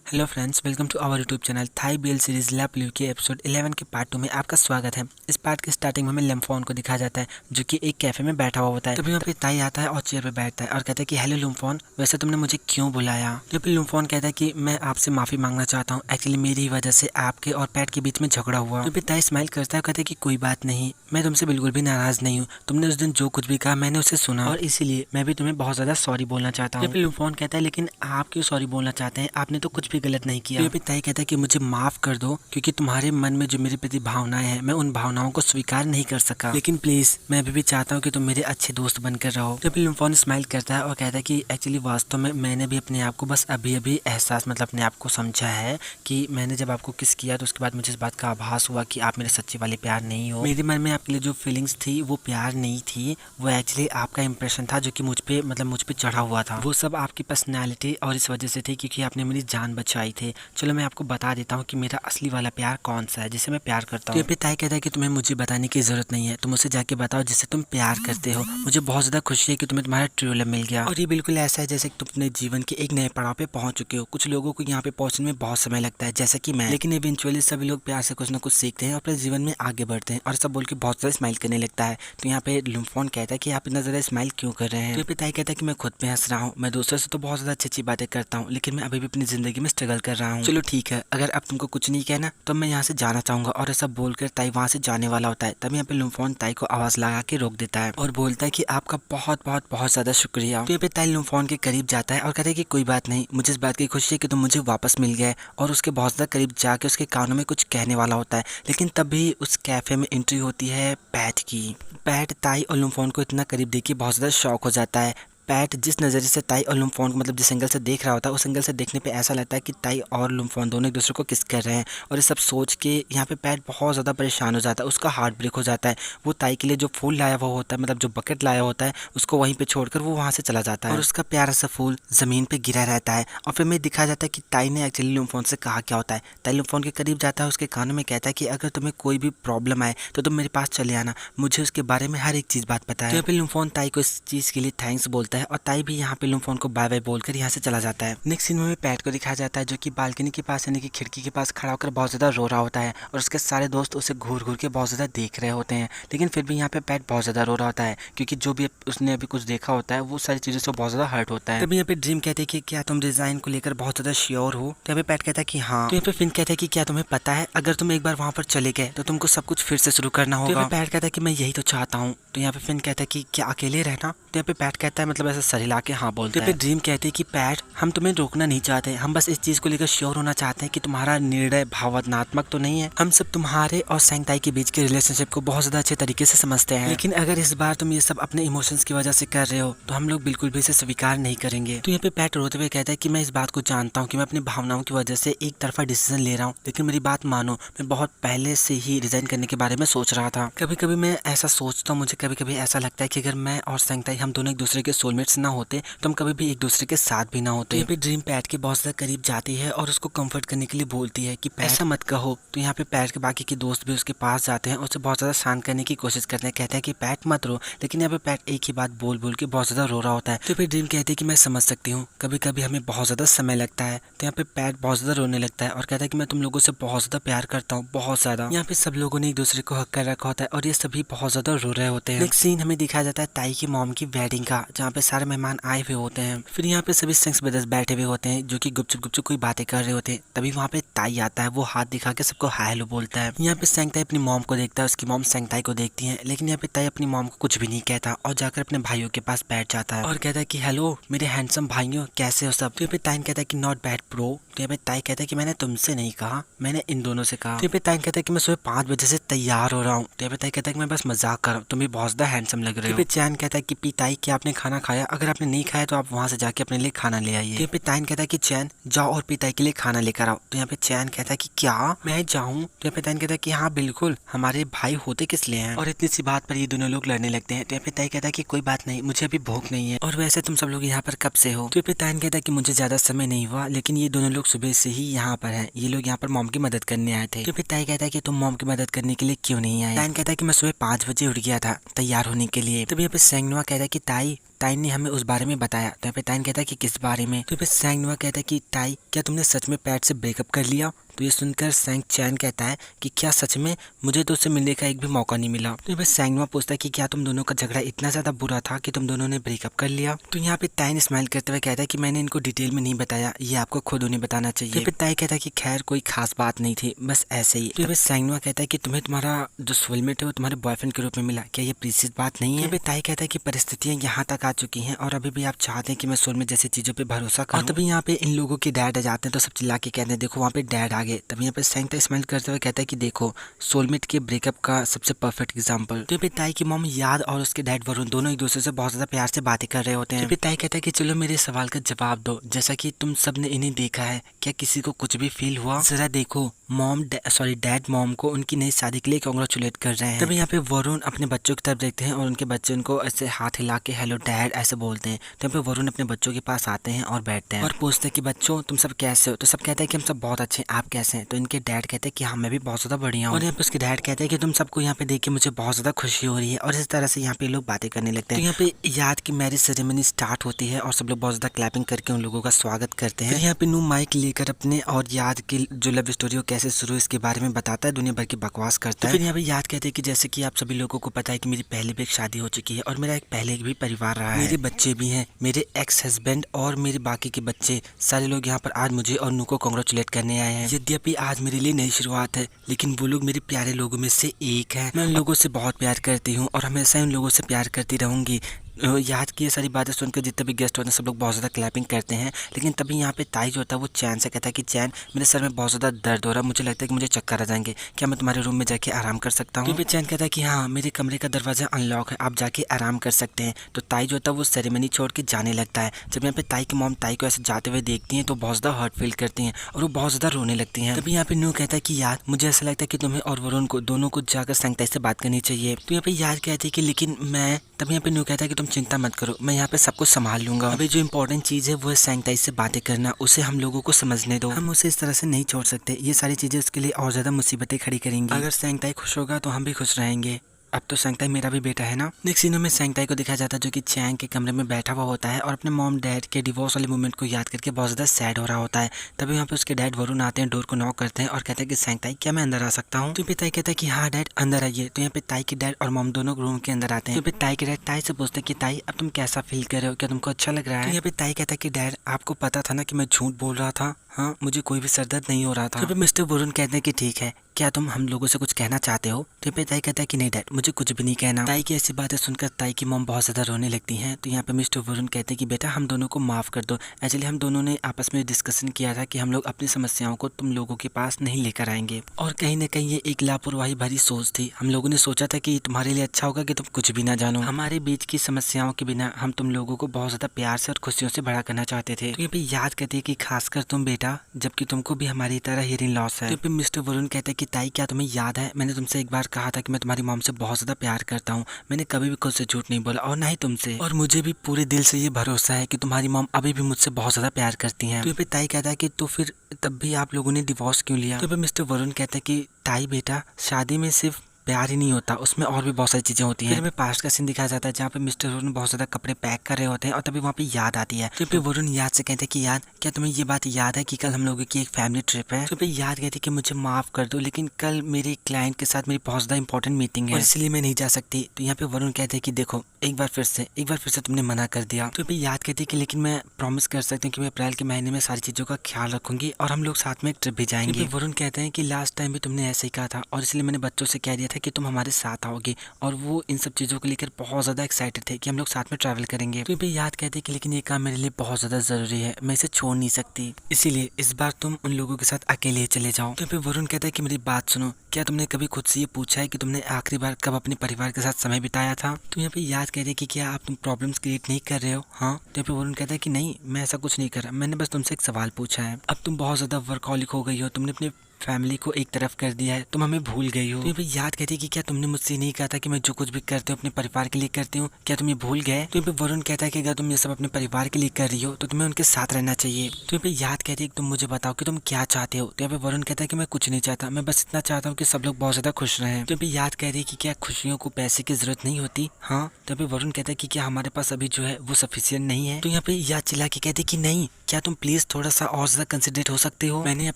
Hello friends, welcome to our YouTube channel Thai BL series लैप लिव के episode 11 के पार्ट 2 में आपका स्वागत है। इस पार्ट के स्टार्टिंग में हमें लम्फोन को दिखाया जाता है जो कि एक कैफे में बैठा हुआ होता है। तभी वहाँ पे ताई आता है और चेयर पे बैठता है और कहता है कि हेलो लम्फोन, वैसे तुमने मुझे क्यों बुलाया। तो फिर लम्फोन कहता है कि मैं आपसे माफी मांगना चाहता हूँ, एक्चुअली मेरी वजह से आपके और पैट के बीच में झगड़ा हुआ। तो फिर ताई स्माइल करता है, कहता है कि कोई बात नहीं, मैं तुमसे बिल्कुल भी नाराज नहीं हूँ। तुमने उस दिन जो कुछ भी कहा मैंने उसे सुना और इसीलिए मैं भी तुम्हें बहुत ज्यादा सॉरी बोलना चाहता हूँ। फिर लम्फोन कहता है लेकिन आप क्यों सॉरी बोलना चाहते हैं, आपने तो कुछ भी गलत नहीं किया। ताई कहता है कि मुझे माफ कर दो क्योंकि तुम्हारे मन में जो मेरे प्रति भावनाएं हैं मैं उन भावनाओं को स्वीकार नहीं कर सका, लेकिन प्लीज मैं अभी भी चाहता हूँ कि तुम मेरे अच्छे दोस्त बनकर रहो। तो फिर लम्फोन स्माइल करता है और कहता है कि एक्चुअली वास्तव में मैंने भी अपने आप को बस अभी अभी एहसास अपने आप को समझा है कि मैंने जब आपको किस किया तो उसके बाद मुझे इस बात का आभास हुआ कि आप मेरे सच्चे वाले प्यार नहीं हो। मेरे मन में आपके लिए जो फीलिंग्स थी वो प्यार नहीं थी, वो एक्चुअली आपका इंप्रेशन था जो कि मुझ पे चढ़ा हुआ था। वो सब आपकी पर्सनैलिटी और इस वजह से थी क्योंकि आपने मेरी जान बचाई थी। चलो मैं आपको बता देता हूँ कि मेरा असली वाला प्यार कौन सा है जिसे मैं प्यार करता हूँ। तो ताई कहता है कि तुम्हें मुझे बताने की जरूरत नहीं है, तुम उसे जाके बताओ जिसे तुम प्यार करते हो। मुझे बहुत ज्यादा खुशी है कि तुम्हें तुम्हारा ट्रू लव मिल गया और ये बिल्कुल ऐसा है जैसे कि तुम अपने जीवन के एक नए पड़ाव पे पहुंच चुके हो। कुछ लोगों को यहाँ पे पहुंचने में बहुत समय लगता है जैसे कि मैं, लेकिन इवेंचुअली सभी लोग प्यार से कुछ ना कुछ सीखते हैं और अपने जीवन में आगे बढ़ते हैं। और सब बोल के बहुत ज्यादा स्माइल करने लगता है। तो यहाँ पे लम्फोन कहता है कि आप इतना ज्यादा स्माइल क्यों कर रहे हैं। तो ताई कहता है कि मैं खुद पे हंस रहा हूँ, मैं दूसरों से तो बहुत ज्यादा अच्छी अच्छी बातें करता हूँ लेकिन मैं अभी भी अपनी जिंदगी में स्ट्रगल कर रहा हूँ। चलो ठीक है, अगर अब तुमको कुछ नहीं कहना तो मैं यहाँ से जाना चाहूंगा। और ऐसा बोलकर ताई वहाँ से जाने वाला होता है। तब यहाँ पे लम्फोन ताई को आवाज लगा के रोक देता है और बोलता है कि आपका बहुत बहुत बहुत ज्यादा शुक्रिया। तो यहाँ पे ताई लम्फोन के करीब जाता है और कहता है कि कोई बात नहीं, मुझे इस बात की खुशी है कि तुम मुझे वापस मिल गए। और उसके बहुत ज्यादा करीब जाके उसके कानों में कुछ कहने वाला होता है, लेकिन तभी उस कैफे में एंट्री होती है पैट की। पैट ताई और लम्फोन को इतना करीब देख के बहुत ज्यादा शॉक हो जाता है। पैट जिस नज़रिए से ताई और लम्फोन को जिस एंगल से देख रहा होता है उस एंगल से देखने पे ऐसा लगता है कि ताई और लम्फोन दोनों एक दूसरे को किस कर रहे हैं। और ये सब सोच के यहाँ पे पैट बहुत ज़्यादा परेशान हो जाता है, उसका हार्ट ब्रेक हो जाता है। वो ताई के लिए जो फूल लाया हुआ होता है जो बकेट लाया होता है उसको वहीं पे छोड़कर वो वहाँ से चला जाता है और उसका प्यारा सा फूल ज़मीन पे गिरा रहता है। और फिर में दिखाया जाता है कि ताई ने एक्चुअली लम्फोन से कहा क्या होता है। ताई लम्फोन के करीब जाता है, उसके कानों में कहता है कि अगर तुम्हें कोई भी प्रॉब्लम आए तो तुम मेरे पास चले आना, मुझे उसके बारे में हर एक चीज़ बात पता है। तो फिर लम्फोन ताई को इस चीज़ के लिए थैंक्स बोलता है और ताई भी यहाँ पे लम्फोन को बाय बाय बोलकर यहाँ से चला जाता है। नेक्स्ट सीन में पैट को दिखाया जाता है जो कि बालकनी के पास यानी कि खिड़की के पास खड़ा होकर बहुत ज्यादा रो रहा होता है और उसके सारे दोस्त उसे घूर घूर के बहुत ज्यादा देख रहे होते हैं। लेकिन फिर भी यहाँ पे पैट बहुत ज्यादा रो रहा होता है क्योंकि जो भी उसने अभी कुछ देखा होता है वो सारी चीजों से बहुत ज्यादा हर्ट होता है। तभी यहाँ पे ड्रीम कहते हैं कि क्या तुम डिजाइन को लेकर बहुत ज्यादा श्योर हो। तो यहाँ पे पैट कहता है कि हाँ। तो यहाँ पे फिन कहता है कि क्या तुम्हें पता है अगर तुम एक बार वहाँ पर चले गए तो तुमको सब कुछ फिर से शुरू करना होगा। तो पैट कहता है कि मैं यही तो चाहता हूँ। तो यहाँ पे फिन कहता है कि क्या अकेले रहना। तो यहाँ पे पैट कहता है ऐसा सर हिला के हाँ बोलते हैं। ड्रीम कहते हैं कि पैट हम तुम्हें रोकना नहीं चाहते, हम बस इस चीज को लेकर श्योर होना चाहते हैं कि तुम्हारा निर्णय भावनात्मक तो नहीं है। हम सब तुम्हारे और सेंगताई के बीच के रिलेशनशिप को बहुत ज्यादा अच्छे तरीके से समझते हैं, लेकिन अगर इस बार तुम ये सब अपने इमोशंस की वजह से कर रहे हो तो हम लोग बिल्कुल भी इसे स्वीकार नहीं करेंगे। तो यहाँ पे पैट रोते हुए कहता है कि मैं इस बात को जानता हूँ कि मैं अपनी भावनाओं की वजह से एक तरफा डिसीजन ले रहा हूँ, लेकिन मेरी बात मानो, मैं बहुत पहले से ही रिजाइन करने के बारे में सोच रहा था। कभी कभी मैं ऐसा सोचता हूँ, मुझे कभी कभी ऐसा लगता है कि अगर मैं और सेंगताई हम दोनों एक दूसरे के सोलमेट्स ना होते तो हम कभी भी एक दूसरे के साथ भी ना होते। यहाँ पे ड्रीम पैट के बहुत ज्यादा करीब जाती है और उसको कंफर्ट करने के लिए बोलती है कि ऐसा मत कहो। तो यहाँ पे पैट के बाकी के दोस्त भी उसके पास जाते हैं और उसे बहुत ज्यादा शांत करने की कोशिश करते हैं, कहते हैं कि पैट मत रो, लेकिन यहाँ पे पैट एक ही बात बोल बोल के बहुत ज्यादा रो रहा होता है। तो फिर ड्रीम कहती है कि मैं समझ सकती हूँ, कभी कभी हमें बहुत ज्यादा समय लगता है। तो यहाँ पे पैट बहुत ज्यादा रोने लगता है और कहता है कि मैं तुम लोगों से बहुत ज्यादा प्यार करता हूँ, बहुत ज्यादा। यहाँ पे सब लोगों ने एक दूसरे को हक कर रखा होता है और ये सभी बहुत ज्यादा रो रहे होते हैं। नेक्स्ट सीन हमें दिखाया जाता है ताई की मॉम की वेडिंग का, जहाँ पे सारे मेहमान आए हुए होते हैं। फिर यहाँ पे सभी सेंग्स ब्रदर्स बैठे हुए होते हैं जो कि गुपचुप गुपचुप कोई बातें कर रहे होते हैं। तभी वहाँ पे ताई आता है, वो हाथ दिखा के सबको हाय हेलो बोलता है। यहाँ पे सेंगताई अपनी मॉम को देखता है, उसकी मॉम सेंगताई को देखती है, लेकिन यहाँ पे ताई अपनी मॉम को कुछ भी नहीं कहता और जाकर अपने भाइयों के पास बैठ जाता है और कहता है कि हेलो मेरे हैंडसम भाइयों, कैसे हो सब। तो यहाँ पे ताई कहता है कि नॉट बैड ब्रो। तो यहाँ पे ताई कहता है कि मैंने तुमसे नहीं कहा, मैंने इन दोनों से कहा। तो यहाँ पे ताई कहता है कि मैं सुबह 5 बजे से तैयार हो रहा हूँ। तो यहाँ पे ताई कहता है कि मैं बस मजाक कर रहा हूँ, तुम भी बहुत ज्यादा हैंडसम लग रहे हो। चैन कहता है कि पिताई क्या आपने खाना खाया, अगर आपने नहीं खाया तो आप वहाँ से जाके अपने लिए खाना ले आइए। यहाँ पे ताइन कहता है कि चैन जाओ और पिताई के लिए खाना लेकर आओ। तो यहाँ पे चैन कहता है कि क्या मैं जाऊँ। तो यहाँ पे ताइन कहता है कि हाँ बिल्कुल, हमारे भाई होते किस लिए हैं। और इतनी सी बात पर ये दोनों लोग लड़ने लगते हैं। तो यहाँ पे ताई कहता है कि कोई बात नहीं, मुझे अभी भूख नहीं है, और वैसे तुम सब लोग यहाँ पर कब से हो। तो यहाँ पे ताइन कहता है कि मुझे ज्यादा समय नहीं हुआ, लेकिन ये दोनों लोग सुबह से ही यहाँ पर है, ये लोग यहाँ पर मॉम की मदद करने आए थे। तो फिर ताई कहता है कि तुम मॉम की मदद करने के लिए क्यों नहीं आए। ताइन कहता है कि मैं सुबह 5 बजे उठ गया था तैयार होने के लिए। तभी यहाँ पे सेंगनुआ कहता है कि ताई ताई ने हमें उस बारे में बताया। तो यहाँ पे ताई कहता है कि किस बारे में। तो यहाँ पे सैंग नुआ कहता है कि ताई क्या तुमने सच में पैट से ब्रेकअप कर लिया। तो ये सुनकर सैंग चैन कहता है कि क्या सच में, मुझे तो उससे मिलने का एक भी मौका नहीं मिला। तो यहाँ पे सैंग नुआ पूछता है कि क्या तुम दोनों का झगड़ा इतना ज्यादा बुरा था कि तुम दोनों ने ब्रेकअप कर लिया। तो यहाँ पे ताई ने स्माइल करते हुए कहता है कि मैंने इनको डिटेल में नहीं बताया, ये आपको खुद उन्हें बताना चाहिए। तो ताई कहता है कि खैर कोई खास बात नहीं थी, बस ऐसे ही। तो यहाँ पे सैंग नुआ कहता है कि तुम्हें तुम्हारा जो सोलमेट है वो तुम्हारे बॉयफ्रेंड के रूप में मिला, क्या ये प्रीशियस बात नहीं है। ताई कहता है कि परिस्थितियां यहाँ तक आ चुकी हैं और अभी भी आप चाहते हैं कि मैं सोलमेट जैसी चीजों पे भरोसा करूं। और तभी यहाँ पे इन लोगों के डैड आ जाते हैं, तो सब चिल्ला के कहते हैं देखो वहाँ पे डैड आ गए। तभी यहाँ पे सैंग ताई स्माइल करते हुए कहता है कि देखो सोलमेट के ब्रेकअप का सबसे परफेक्ट एग्जाम्पल। तो यहाँ पे ताई की मॉम याद और उसके डैड वरुण दोनों एक दूसरे से बहुत ज्यादा प्यार से बातें कर रहे होते हैं। ताई कहता है कि चलो मेरे सवाल का जवाब दो, जैसा कि तुम सब ने इन्हें देखा है, क्या किसी को कुछ भी फील हुआ? जरा देखो मॉम डैड मॉम को उनकी नई शादी के लिए कांग्रेचुलेट कर रहे हैं। तभी यहाँ पे वरुण अपने बच्चों की तरफ देखते हैं और उनके बच्चे उनको ऐसे हाथ हिला के हेलो डैड ऐसे बोलते हैं। तो यहाँ पे वरुण अपने बच्चों के पास आते हैं और बैठते हैं और पूछते हैं कि बच्चों तुम सब कैसे हो। तो सब कहते हैं कि हम सब बहुत अच्छे हैं, आप कैसे हैं? तो इनके डैड कहते हैं कि हाँ मैं भी बहुत ज्यादा बढ़िया हूँ। और यहाँ पे उसके डैड कहते हैं कि तुम सबको यहाँ पे देख के मुझे बहुत ज्यादा खुशी हो रही है। और इस तरह से यहाँ पे लोग बातें करने लगते हैं। तो यहाँ पे याद की मैरिज सेरेमनी स्टार्ट होती है और सब लोग बहुत ज्यादा क्लैपिंग करके उन लोगों का स्वागत करते हैं। यहाँ पे नू माइक लेकर अपने और याद की जो लव स्टोरी कैसे शुरू इसके बारे में बताता है, दुनिया भर की बकवास करता है। फिर यहाँ पे याद कहते हैं कि जैसे कि आप सभी लोगों को पता है कि मेरी पहले भी एक शादी हो चुकी है और मेरा एक पहले भी परिवार रहा है, मेरे बच्चे भी हैं, मेरे एक्स हस्बैंड और मेरे बाकी के बच्चे सारे लोग यहाँ पर आज मुझे और नू को कांग्रेचुलेट करने आए हैं। यद्यपि आज मेरे लिए नई शुरुआत है, लेकिन वो लोग मेरे प्यारे लोगों में से एक है। मैं उन लोगों से बहुत प्यार करती हूँ और हमेशा उन लोगों से प्यार करती रहूंगी। याद की ये सारी बातें सुनकर जितने भी गेस्ट होते हैं सब लोग बहुत ज़्यादा क्लैपिंग करते हैं। लेकिन तभी यहाँ पे ताई जो होता है वो चैन से कहता है कि चैन मेरे सर में बहुत ज़्यादा दर्द हो रहा है, मुझे लगता है कि मुझे चक्कर आ जाएंगे, क्या मैं तुम्हारे रूम में जाके आराम कर सकता हूँ? तो चैन कहता है कि हाँ मेरे कमरे का दरवाजा अनलॉक है, आप जाके आराम कर सकते हैं। तो ताई जो होता है वो सेरेमनी छोड़ के जाने लगता है। जब यहाँ पे ताई की मॉम ताई को ऐसे जाते हुए देखती है तो बहुत ज़्यादा हर्ट फील करती हैं और वो बहुत ज़्यादा रोने लगती हैं। तभी यहाँ पे न्यू कहता है कि याद मुझे ऐसा लगता है कि तुम्हें और वरुण को दोनों को जाकर सैंग ताई से बात करनी चाहिए। तो यहाँ पे याद कहती है कि लेकिन मैं, तभी यहाँ पे न्यू कहता है कि तुम चिंता मत करो, मैं यहाँ पे सब कुछ संभाल लूंगा। अभी जो इंपॉर्टेंट चीज है वो है सैंग ताई से बातें करना, उसे हम लोगों को समझने दो, हम उसे इस तरह से नहीं छोड़ सकते। ये सारी चीजें उसके लिए और ज्यादा मुसीबतें खड़ी करेंगी। अगर सैंग ताई खुश होगा तो हम भी खुश रहेंगे। अब तो सैंग ताई मेरा भी बेटा है ना। नेक्स्ट सीनों में सैंग ताई को दिखाया जाता है जो कि चैंग के कमरे में बैठा हुआ होता है और अपने मॉम डैड के डिवोर्स वाले मोमेंट को याद करके बहुत ज्यादा सैड हो रहा होता है। तभी यहाँ पे उसके डैड वरुण आते हैं, डोर को नॉक करते हैं और कहते हैं कि सैंग ताई क्या मैं अंदर आ सकता हूँ? तो यहाँ पे ताई कहता है कि हाँ डैड अंदर आइए। तो यहाँ पे ताई के डैड और मॉम दोनों रूम के अंदर आते हैं। तो ताई के डैड ताई से पूछते हैं कि ताई अब तुम कैसा फील कर रहे हो, क्या तुमको अच्छा लग रहा है? यहाँ पे ताई कहता है कि डैड आपको पता था ना कि मैं झूठ बोल रहा था, हाँ मुझे कोई भी सरदर्द नहीं हो रहा था। तो मिस्टर वरुण कहते हैं कि ठीक है, क्या तुम हम लोगों से कुछ कहना चाहते हो? तो पे ताई कहता है कि नहीं डैड मुझे कुछ भी नहीं कहना। ताई की ऐसी बातें सुनकर ताई की मॉम बहुत ज्यादा रोने लगती हैं। तो यहाँ पे मिस्टर वरुण कहते हैं कि बेटा हम दोनों को माफ कर दो, एक्चुअली हम दोनों ने आपस में डिस्कशन किया था कि हम लोग अपनी समस्याओं को तुम लोगों के पास नहीं लेकर आएंगे और कहीं ना कहीं ये एक लापरवाही भरी सोच थी। हम लोगों ने सोचा था कि तुम्हारे लिए अच्छा होगा कि तुम कुछ भी ना जानो, हमारे बीच की समस्याओं के बिना हम तुम लोगों को बहुत ज्यादा प्यार से और खुशियों से भरा करना चाहते थे। तो ये भी याद कहते हैं कि खासकर तुम बेटा, जबकि तुमको भी हमारी तरह हियरिंग लॉस है। तो मिस्टर वरुण कहते हैं कि ताई क्या तुम्हें याद है मैंने तुमसे एक बार कहा था कि मैं तुम्हारी मॉम से बहुत ज्यादा प्यार करता हूँ, मैंने कभी भी खुद से झूठ नहीं बोला और ना ही तुमसे, और मुझे भी पूरे दिल से ये भरोसा है कि तुम्हारी मॉम अभी भी मुझसे बहुत ज्यादा प्यार करती हैं। तो ताई कहता है कि तो फिर तब भी आप लोगों ने डिवोर्स क्यों लिया? तो मिस्टर वरुण कहता है कि ताई बेटा शादी में सिर्फ प्यार ही नहीं होता, उसमें और भी बहुत सारी चीजें होती हैं। फिर हमें पास्ट का सीन दिखाया जाता है जहाँ पे मिस्टर वरुण बहुत ज्यादा कपड़े पैक कर रहे होते हैं और तभी वहाँ पे याद आती है। तो फिर वरुण याद से कहते हैं कि याद क्या तुम्हें ये बात याद है कि कल हम लोगों की एक फैमिली ट्रिप है? तो फिर याद कहती है कि मुझे माफ कर दो लेकिन कल मेरे क्लाइंट के साथ मेरी बहुत ज्यादा इंपॉर्टेंट मीटिंग है इसलिए मैं नहीं जा सकती। तो यहाँ पे वरुण कहते हैं कि देखो एक बार फिर से तुमने मना कर दिया। तो फिर याद कहती है कि लेकिन मैं प्रॉमिस कर सकती हूँ कि मैं अप्रैल के महीने में सारी चीजों का ख्याल रखूंगी और हम लोग साथ में ट्रिप भी जाएंगे। वरुण कहते हैं कि लास्ट टाइम भी तुमने ऐसे ही कहा था और इसलिए मैंने बच्चों से कह दिया था कि तुम हमारे साथ आओगे और वो इन सब चीजों को लेकर बहुत ज्यादा एक्साइटेड थे कि हम लोग साथ में ट्रैवल करेंगे। तो भी याद कहते कि लेकिन ये काम मेरे लिए बहुत ज्यादा जरूरी है, मैं इसे छोड़ नहीं सकती, इसीलिए इस बार तुम उन लोगों के साथ अकेले ही चले जाओ। तो फिर वरुण कहता है कि मेरी बात सुनो, क्या तुमने कभी खुद से ये पूछा है कि तुमने आखिरी बार कब अपने परिवार के साथ समय बिताया था? तो यहाँ पे याद कहते कि क्या आप तुम प्रॉब्लम्स क्रिएट नहीं कर रहे हो? हाँ। तो यहाँ पे वरुण कहता है कि नहीं मैं ऐसा कुछ नहीं कर रहा, मैंने बस तुमसे एक सवाल पूछा है। अब तुम बहुत ज्यादा वर्कहॉलिक हो गई हो, तुमने अपने फैमिली को एक तरफ कर दिया है, तुम हमें भूल गई हो। तो याद कहती है कि क्या तुमने मुझसे नहीं कहा था कि मैं जो कुछ भी करती हूँ अपने परिवार के लिए करती हूँ, क्या तुम ये भूल गए? तो वरुण कहता है कि अगर तुम ये सब अपने परिवार के लिए कर रही हो तो तुम्हें उनके साथ रहना चाहिए। तो याद कहती है कि तुम मुझे बताओ कि तुम क्या चाहते हो। तो यहाँ पे वरुण कहता है कि मैं कुछ नहीं चाहता, मैं बस इतना चाहता हूँ कि सब लोग बहुत ज्यादा खुश रहें। तो याद कह रही है कि क्या खुशियों को पैसे की जरूरत नहीं होती? हाँ। तो यहाँ पे वरुण कहता है कि क्या हमारे पास अभी जो है वो सफिशिएंट नहीं है? तो यहाँ पे याद चिल्ला के कहती है कि नहीं, क्या तुम प्लीज थोड़ा सा और ज्यादा कंसिडरेट हो सकते हो? मैंने अब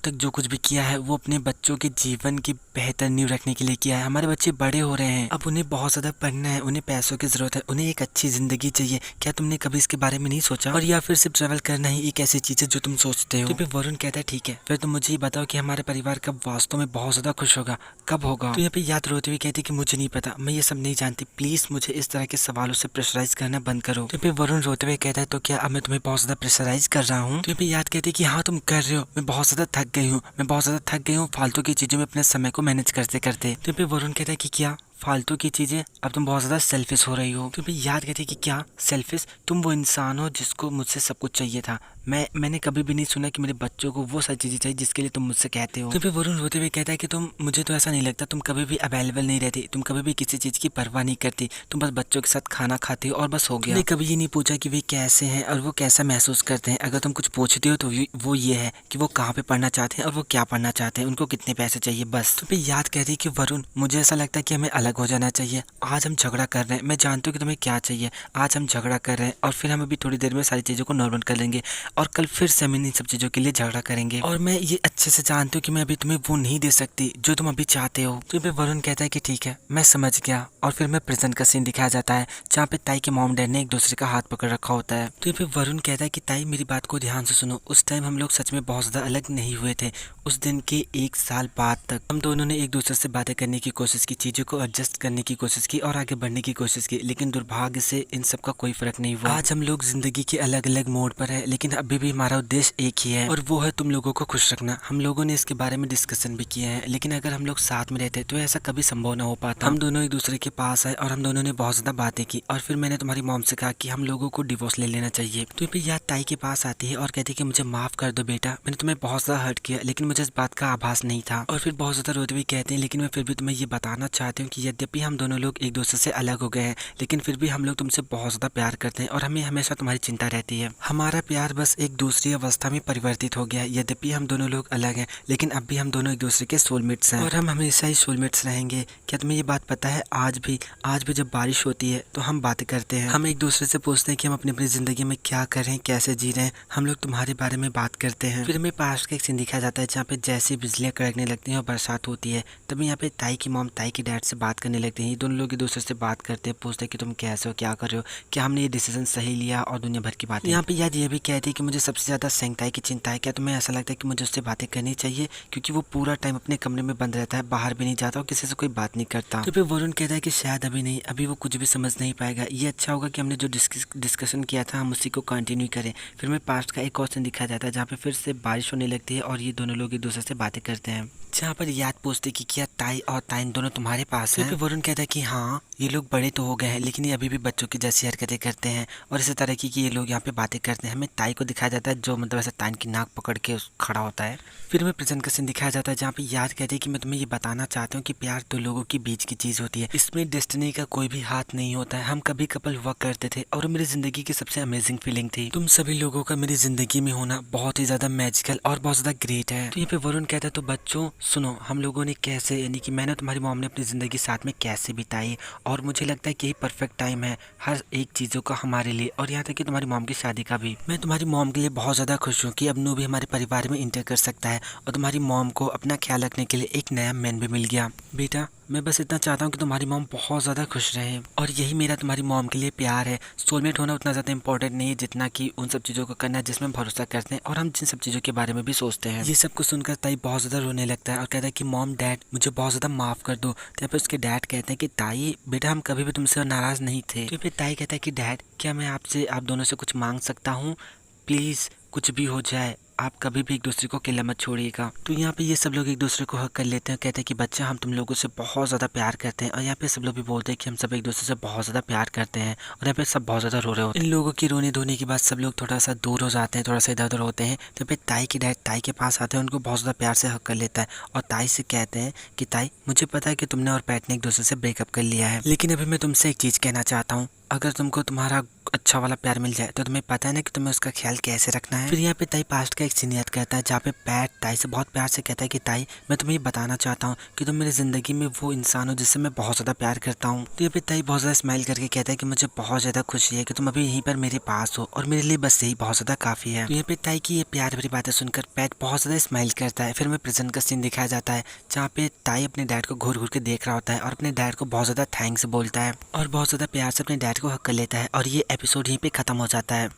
तक जो कुछ भी किया है वो अपने बच्चों के जीवन की बेहतर नींव रखने के लिए किया है। हमारे बच्चे बड़े हो रहे हैं, अब उन्हें बहुत ज्यादा पढ़ना है, उन्हें पैसों की जरूरत है, उन्हें एक अच्छी जिंदगी चाहिए। क्या तुमने कभी इसके बारे में नहीं सोचा? और या फिर सिर्फ ट्रैवल करना ही एक ऐसी चीज है जो तुम सोचते हो? तो फिर वरुण कहता है ठीक है, फिर तुम मुझे ये बताओ कि हमारे परिवार कब वास्तव में बहुत ज्यादा खुश होगा, कब होगा? तो यहाँ पे याद रोते हुए कहती कि मुझे नहीं पता, मैं ये सब नहीं जानती, प्लीज मुझे इस तरह के सवालों से प्रेशराइज करना बंद करो। तो फिर वरुण रोते हुए कहता है तो क्या अब मैं तुम्हें बहुत ज्यादा प्रेशराइज कर रहा हूँ? तो याद कहती कि हाँ तुम कर रहे हो, मैं बहुत ज्यादा थक गई हूँ, मैं बहुत ज्यादा थक गई हूँ फालतू की चीजों में अपने समय को मैनेज करते करते। तो फिर वरुण कहता है कि क्या फालतू की चीजें, अब तुम बहुत ज्यादा सेल्फिश हो रही हो। तो फिर याद कहती कि क्या सेल्फिश? तुम वो इंसान हो जिसको मुझसे सब कुछ चाहिए था। मैंने कभी भी नहीं सुना कि मेरे बच्चों को वो सारी चीजें चाहिए जिसके लिए तुम मुझसे कहते हो। तो फिर वरुण रोते हुए कहता है कि तुम, मुझे तो ऐसा नहीं लगता, तुम कभी भी अवेलेबल नहीं रहती, तुम कभी भी किसी चीज की परवाह नहीं करती, तुम बस बच्चों के साथ खाना खाती हो और बस हो गया। कभी ये नहीं पूछा कि वे कैसे हैं और वो कैसा महसूस करते हैं। अगर तुम कुछ पूछते हो तो वो ये है कि वो कहाँ पे पढ़ना चाहते हैं और वो क्या पढ़ना चाहते हैं, उनको कितने पैसे चाहिए, बस। तो फिर याद कहती है कि वरुण मुझे ऐसा लगता है कि हमें अलग हो जाना चाहिए। आज हम झगड़ा कर रहे हैं, मैं जानती हूँ कि तुम्हें क्या चाहिए, आज हम झगड़ा कर रहे हैं और फिर हम अभी थोड़ी देर में सारी चीजों को नॉर्मल कर लेंगे और कल फिर से हम इन सब चीजों के लिए झगड़ा करेंगे। और मैं ये अच्छे से जानती हूँ कि मैं अभी तुम्हें वो नहीं दे सकती जो तुम अभी चाहते हो। तो फिर वरुण कहता है कि ठीक है, मैं समझ गया। और फिर मैं प्रेजेंट का सीन दिखाया जाता है जहाँ पे ताई के मॉम डैड ने एक दूसरे का हाथ पकड़ रखा होता है। तो फिर वरुण कहता है कि ताई मेरी बात को ध्यान से सुनो, उस टाइम हम लोग सच में बहुत ज्यादा अलग नहीं हुए थे। उस दिन के 1 साल बाद तक हम दोनों ने एक दूसरे से बातें करने की कोशिश की, चीजों को एडजस्ट करने की कोशिश की और आगे बढ़ने की कोशिश की, लेकिन दुर्भाग्य से इन सब का कोई फर्क नहीं हुआ। आज हम लोग जिंदगी के अलग अलग मोड़ पर है, लेकिन अभी भी हमारा उद्देश्य एक ही है और वो है तुम लोगों को खुश रखना। हम लोगों ने इसके बारे में डिस्कशन भी किए हैं, लेकिन अगर हम लोग साथ में रहते तो ऐसा कभी संभव ना हो पाता। हम दोनों एक दूसरे के पास आए और हम दोनों ने बहुत ज्यादा बातें की और फिर मैंने तुम्हारी मॉम से कहा कि हम लोगों को डिवोर्स ले लेना चाहिए। तो फिर याद ताई के पास आती है और कहती है कि मुझे माफ कर दो बेटा, मैंने तुम्हें बहुत ज्यादा हर्ट किया, लेकिन मुझे इस बात का आभास नहीं था। और फिर बहुत ज्यादा रोते हुए कहते हैं लेकिन मैं फिर भी तुम्हें ये बताना चाहती हूँ कि यद्यपि हम दोनों लोग एक दूसरे से अलग हो गए हैं, लेकिन फिर भी हम लोग तुमसे बहुत ज्यादा प्यार करते हैं और हमें हमेशा तुम्हारी चिंता रहती है। हमारा प्यार बस एक दूसरी अवस्था में परिवर्तित हो गया है। यद्यपि हम दोनों लोग अलग हैं, लेकिन अब भी हम दोनों एक दूसरे के सोलमेट्स हैं और हम हमेशा ही सोलमेट्स रहेंगे। क्या तुम्हें ये बात पता है, आज भी जब बारिश होती है तो हम बातें करते हैं, हम एक दूसरे से पूछते हैं कि हम अपनी अपनी जिंदगी में क्या कर रहे हैं, कैसे जी रहे हैं, हम लोग तुम्हारे बारे में बात करते हैं। फिर हमें पास का एक सीन दिखाया जाता है जहाँ पे जैसे बिजलियां कड़कने लगती हैं और बरसात होती है, तभी यहाँ पे ताई की मॉम ताई के डैड से बात करने लगते हैं। ये दोनों लोग एक दूसरे से बात करते हैं, पूछते हैं कि तुम कैसे हो, क्या कर रहे हो, क्या हमने ये डिसीजन सही लिया और दुनिया भर की बातें। यहाँ पे याद ये भी कहती है कि मुझे सबसे ज्यादा सेंगताई की चिंता है। क्या तुम्हें ऐसा लगता है कि मुझे उससे बातें करनी चाहिए, क्योंकि वो पूरा टाइम अपने कमरे में बंद रहता है, बाहर भी नहीं जाता और किसी से कोई बात नहीं करता। तो फिर वरुण कहता है कि शायद अभी नहीं, अभी वो कुछ भी समझ नहीं पाएगा, ये अच्छा होगा कि हमने जो डिस्कशन किया था हम उसी को कंटिन्यू करें। फिर मैं पास्ट का एक और सीन दिखाया जाता है जहाँ पे फिर से बारिश होने लगती है और ये दोनों लोग एक दूसरे से बातें करते हैं, जहाँ पर याद पूछते कि क्या ताई और ताइन दोनों तुम्हारे पास हैं? फिर वरुण कहता है कि हाँ, ये लोग बड़े तो हो गए हैं लेकिन ये अभी भी बच्चों की जैसी हरकतें करते हैं और इसी तरह की ये लोग यहाँ पे बातें करते हैं। हमें ताई को दिखाया जाता है जो मतलब ऐसा ताइन की नाक पकड़ के खड़ा होता है। फिर हमें प्रेजेंट का सीन दिखाया जाता है जहाँ पे याद कहते हैं कि मैं तुम्हें ये बताना चाहता हूँ कि प्यार दो लोगों के बीच की चीज होती है, इसमें डेस्टिनी का कोई भी हाथ नहीं होता है। हम कभी कपल हुआ करते थे और मेरी जिंदगी की सबसे अमेजिंग फीलिंग थी। तुम सभी लोगों का मेरी जिंदगी में होना बहुत ही ज्यादा मैजिकल और बहुत ज्यादा ग्रेट है। तो यहाँ पे वरुण कहता है तो बच्चों सुनो, हम लोगों ने कैसे, यानी कि मैंने तुम्हारी मॉम ने अपनी जिंदगी साथ में कैसे बिताई और मुझे लगता है कि यही परफेक्ट टाइम है हर एक चीजों का हमारे लिए, और यहाँ तक कि तुम्हारी मॉम की शादी का भी। मैं तुम्हारी मॉम के लिए बहुत ज्यादा खुश हूँ कि अब नू भी हमारे परिवार में इंटर कर सकता है और तुम्हारी मॉम को अपना ख्याल रखने के लिए एक नया मैन भी मिल गया। बेटा मैं बस इतना चाहता हूँ कि तुम्हारी मॉम बहुत ज़्यादा खुश रहे और यही मेरा तुम्हारी मॉम के लिए प्यार है। सोलमेट होना उतना ज़्यादा इंपॉर्टेंट नहीं है जितना कि उन सब चीज़ों को करना जिसमें भरोसा करते हैं और हम जिन सब चीज़ों के बारे में भी सोचते हैं। ये सब कुछ सुनकर ताई बहुत ज़्यादा रोने लगता है और कहता है कि मॉम डैड मुझे बहुत ज़्यादा माफ़ कर दो। तो फिर उसके डैड कहते हैं कि ताई बेटा हम कभी भी तुमसे नाराज़ नहीं थे। तो फिर ताई कहता है कि डैड क्या मैं आपसे आप दोनों से कुछ मांग सकता हूँ, प्लीज़ कुछ भी हो जाए आप कभी भी एक दूसरे को अकेला मत छोड़िएगा। तो यहाँ पे ये सब लोग एक दूसरे को हक कर लेते हैं, कहते हैं कि बच्चा हम तुम लोगों से बहुत ज़्यादा प्यार करते हैं। और यहाँ पे सब लोग भी बोलते हैं कि हम सब एक दूसरे से बहुत ज़्यादा प्यार करते हैं। और यहाँ पे सब बहुत ज़्यादा रो रहे होते हैं। इन लोगों की रोने धोने के बाद सब लोग थोड़ा सा दूर हो जाते हैं, थोड़ा सा इधर उधर होते हैं। तो पे ताई की डैड ताई के पास आते हैं, उनको बहुत ज़्यादा प्यार से हक कर लेता है और ताई से कहते हैं कि ताई मुझे पता है कि तुमने और पैट ने एक दूसरे से ब्रेकअप कर लिया है, लेकिन अभी मैं तुमसे एक चीज़ कहना चाहता हूँ। अगर तुमको तुम्हारा अच्छा वाला प्यार मिल जाए तो तुम्हें पता है ना कि तुम्हें उसका ख्याल कैसे रखना है। फिर यहाँ पे ताई पास्ट का एक सीन याद करता है जहाँ पे पैट ताई से बहुत प्यार से कहता है कि ताई मैं तुम्हें ये बताना चाहता हूँ कि तुम मेरी ज़िंदगी में वो इंसान हो जिससे मैं बहुत ज़्यादा प्यार करता हूँ। तो यहाँ पे ताई बहुत ज़्यादा स्माइल करके कहता है कि मुझे बहुत ज़्यादा खुशी है कि तुम अभी यहीं पर मेरे पास हो और मेरे लिए बस यही बहुत ज़्यादा काफ़ी है। तो यहाँ पे ताई की ये प्यार भरी बातें सुनकर पैट बहुत ज़्यादा स्माइल करता है। फिर हमें प्रेजेंट का सीन दिखाया जाता है जहाँ पे ताई अपने डैड को घूर घूर के देख रहा होता है और अपने डैड को बहुत ज़्यादा थैंक्स बोलता है और बहुत ज़्यादा प्यार से अपने डैड को हक कर लेता है। और ये एपिसोड यहीं पे ख़त्म हो जाता है।